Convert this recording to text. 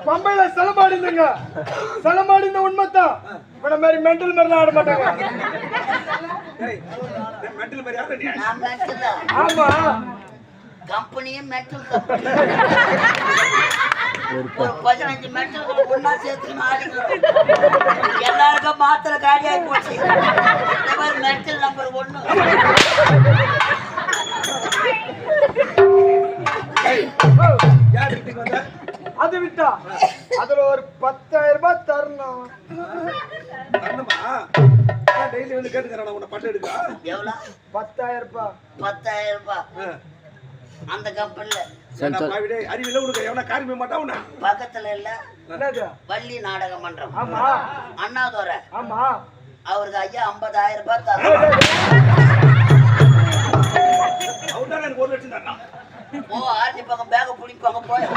பம்பையில செலமாடிங்க செலமாடிந்த உண்மைத்தான் இவன மாதிரி மென்டல் மாதிரி ஆட மாட்டாங்க. ஆமா கம்பெனியும் மென்டல் கம்பெனி ஒரு 15 மென்டல் ஒன்னா சேர்த்து எல்லாருக்கும் மாத்திர காலியாகி போச்சு. இந்த மாதிரி மென்டல் நம்பர் 1. அது விட்டா அதுல ஒரு 10,000 ரூபாய் தரணும். டெய்லி வந்து கேட்டுக்கறேன் உன்னை பட்டு எடுக்க. எவ்வளவு? 10,000 ரூபாய். 10,000 ரூபாய் அந்த கம்பெனில அறிவில உனக்கு எவனா காரியமே மாட்டான். பக்கத்துல இல்ல என்னது? வள்ளி நாடக மன்றம். ஆமா அண்ணாதுரை. ஆமா அவருக்கு ஐயா 50,000 ரூபாய் தர. அவர்தான் எனக்கு 1 லட்சம் தரணும். ஓ ஆர்டி பக்கம் பேக பிடிப்பாங்க போய்